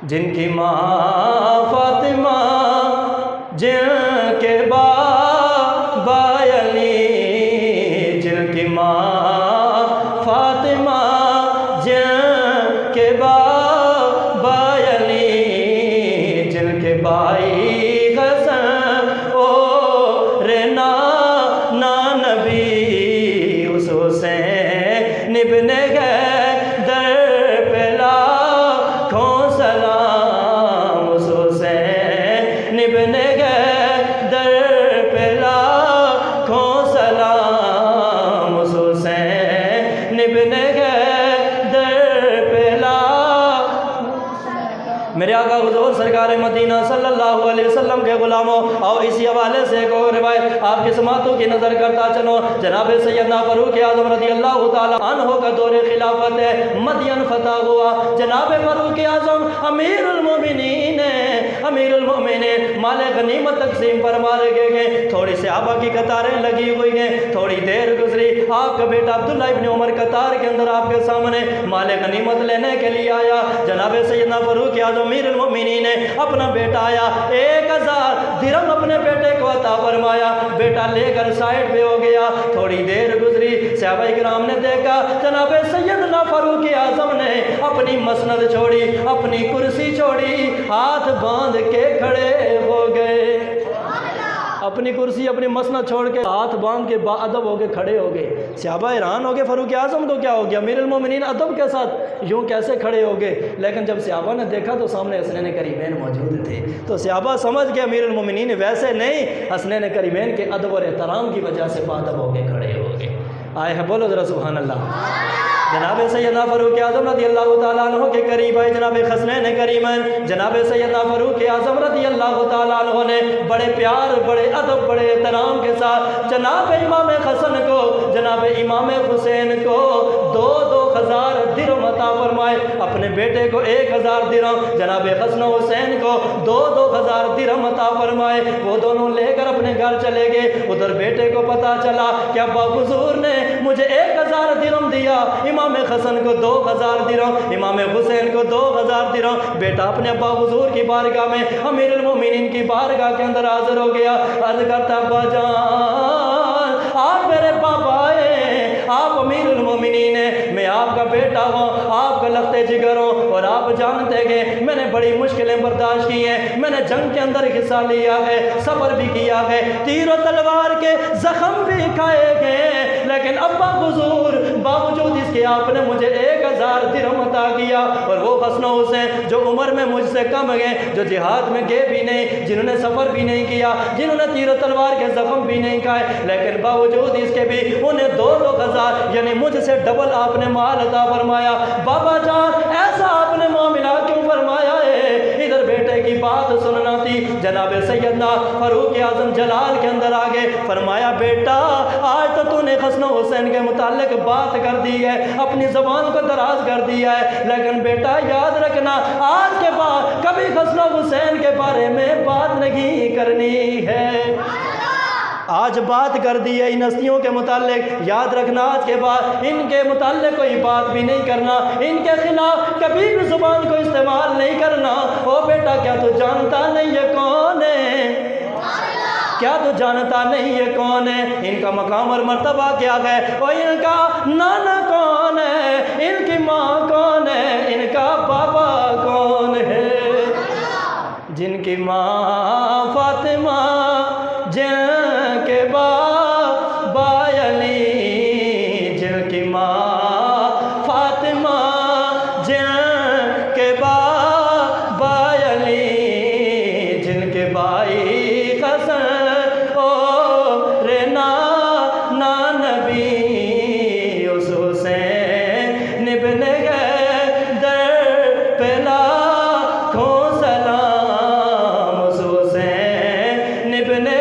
جن کی ماں فاطمہ، جن کے بابا علی، جن کی ماں فاطمہ، جن کے بابا علی، جن کے بھائی حسن اور نانا نبی، اس حسین ابن حیدر پہ لاکھوں سلام، اس حسین ابن حیدر پہ لاکھوں سلام، اس حسین ابن حیدر پہ میرے آقا حضور سرکار مدینہ صلی اللہ علیہ وسلم کے غلاموں، اور اسی حوالے سے ایک اور روایت آپ کی سماعتوں کی نظر کرتا چلو۔ جناب سیدنا فاروق اعظم رضی اللہ تعالی عنہ کا دور خلافت ہے، مدین فتح ہوا، جناب فاروق اعظم امیر المومنین امیر المومنین مال غنیمت تقسیم فرما رہے گئے، تھوڑی صحابہ کی قطاریں لگی ہوئی ہیں، تھوڑی دیر گزری، آپ کا بیٹا عبداللہ ابن عمر قطار کے اندر آپ کے سامنے مال غنیمت لینے کے لیے آیا۔ جناب سیدنا فاروق اعظم امیر المومنین نے اپنا بیٹا آیا، 1000 درہم اپنے بیٹے کو عطا فرمایا، بیٹا لے کر سائڈ پہ ہو گیا۔ تھوڑی دیر گزری، صحابہ کرام نے دیکھا جناب سیدنا فاروق اعظم نے اپنی مسند چھوڑی، اپنی کرسی چھوڑی، ہاتھ باندھ کے کھڑے ہو گئے، اپنی کرسی اپنی مسند چھوڑ کے ہاتھ باندھ کے باادب ہو کے کھڑے ہو گئے۔ صحابہ حیران ہو گئے، فاروق اعظم کو کیا ہو گیا، امیر المومنین ادب کے ساتھ یوں کیسے کھڑے ہو گئے؟ لیکن جب صحابہ نے دیکھا تو سامنے حسنین کریمین موجود تھے، تو صحابہ سمجھ گئے امیر المومنین ویسے نہیں، حسنین کریمین کے ادب اور احترام کی وجہ سے باادب ہو کے کھڑے ہو گئے۔ آئے ہیں، بولو ذرا سبحان اللہ۔ جناب سیدنا فاروق اعظم رضی اللہ تعالیٰ عنہ کے قریب آئے جناب حسنین کریمین، جناب سیدنا فاروق اعظم رضی اللہ تعالیٰ عنہ نے بڑے پیار، بڑے ادب، بڑے احترام کے ساتھ جناب امام حسن کو، جناب امام حسین کو 2000 درہم عطا فرمائے، اپنے بیٹے کو 1000 درہم، جناب حسن و حسین کو 2000 درہم عطا فرمائے۔ وہ دونوں لے کر اپنے گھر چلے گئے۔ ادھر بیٹے کو پتا چلا کہ ابا حضور نے مجھے 1000 درہم دیا، امام حسن کو 2000 درہم، امام حسین کو 2000 درہم۔ بیٹا اپنے ابا حضور کی بارگاہ میں، امیر المومنین کی بارگاہ کے اندر حاضر ہو گیا، عرض کرتا ابا جان آپ میرے پاپا ہیں، آپ امیر المومنین ہیں، میں آپ کا بیٹا ہوں، آپ کا لخت جگر ہوں، اور آپ جانتے ہیں میں نے بڑی مشکلیں برداشت کی ہیں، میں نے جنگ کے اندر حصہ لیا ہے، صبر بھی کیا ہے، تیر و تلوار کے زخم بھی کھائے گئے، لیکن ابا حضور باوجود اس کے آپ نے مجھے 1000 درہم عطا کیا۔ اور وہ حسن و حسین جو عمر میں مجھ سے کم گئے، جو جہاد میں گئے بھی نہیں، جنہوں نے سفر بھی نہیں کیا، جنہوں نے تیر و تلوار کے زخم بھی نہیں کھائے، لیکن باوجود اس کے بھی انہیں 2000 یعنی مجھ سے ڈبل آپ نے مال عطا فرمایا۔ بابا جان ایسا آپ نے معاملہ کیوں فرمایا ہے؟ ادھر بیٹے کی بات سننا تھی۔ جناب سیدنا فاروق اعظم جلال کے اندر آگے فرمایا بیٹا آج تو نے حسن و حسین کے متعلق بات کر دی ہے، اپنی زبان کو دراز کر دیا ہے، لیکن بیٹا یاد رکھنا آج کے بعد کبھی حسن و حسین کے بارے میں بات نہیں کرنی ہے۔ آج بات کر دی ہے ان ہستیوں کے متعلق، یاد رکھنا آج کے بعد ان کے متعلق کوئی بات بھی نہیں کرنا، ان کے خلاف کبھی بھی زبان کو استعمال نہیں کرنا۔ او بیٹا کیا تو جانتا نہیں یہ کون ہے؟ کیا تو جانتا نہیں یہ کون ہے؟ ان کا مقام اور مرتبہ کیا ہے؟ اور ان کا نانا کون ہے؟ ان کی ماں کون ہے؟ ان کا بابا کون ہے؟ جن کی ماں فاطمہ، جن کے بابا علی، جن کی ماں فاطمہ، جن کے بابا علی، جن کے بھائی حسن اور نانا نبی، اس حسین ابن حیدر پہ لاکھوں سلام، اس حسین ابن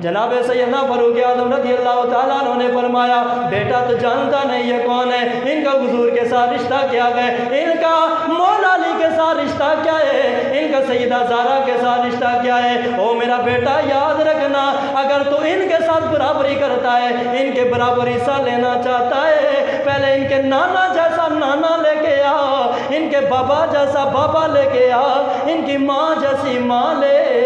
جناب سیدنا فاروق اعظم رضی اللہ تعالیٰ عنہ نے فرمایا بیٹا تو جانتا نہیں یہ کون ہے؟ ہے، ان کا حضور کے ساتھ رشتہ کیا ہے، ان کا مولا علی کے ساتھ رشتہ کیا ہے، ان کا سیدہ زہرا کے ساتھ رشتہ کیا ہے۔ او میرا بیٹا یاد رکھنا، اگر تو ان کے ساتھ برابری کرتا ہے، ان کے برابر حصہ لینا چاہتا ہے، پہلے ان کے نانا جیسا نانا لے کے آ، ان کے بابا جیسا بابا لے کے آ، ان کی ماں جیسی ماں لے